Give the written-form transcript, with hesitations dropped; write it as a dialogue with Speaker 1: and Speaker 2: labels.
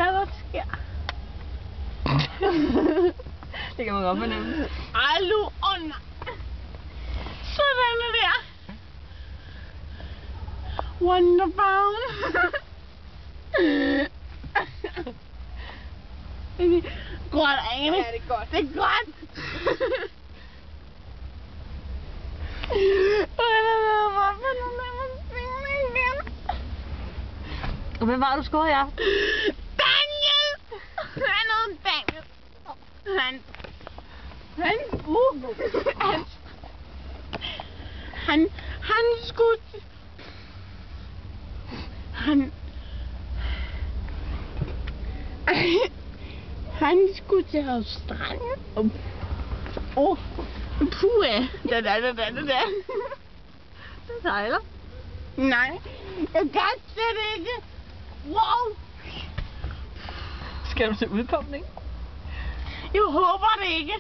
Speaker 1: hvad der sker.
Speaker 2: Det kan man godt fornemme.
Speaker 1: Ej, nu under. Sådan er der. Wonderbound. Godt, ikke?
Speaker 2: Ja, det er godt.
Speaker 1: Det er godt.
Speaker 2: Og hvem var du skåret i aften?
Speaker 1: Daniel! Han hed Daniel. Han skulle... Han skulle til Australien. Puh, det der.
Speaker 2: Det sejler.
Speaker 1: Nej, jeg kan slet ikke. Wow.
Speaker 2: Skal du til udpumpning?
Speaker 1: Jeg håber det ikke.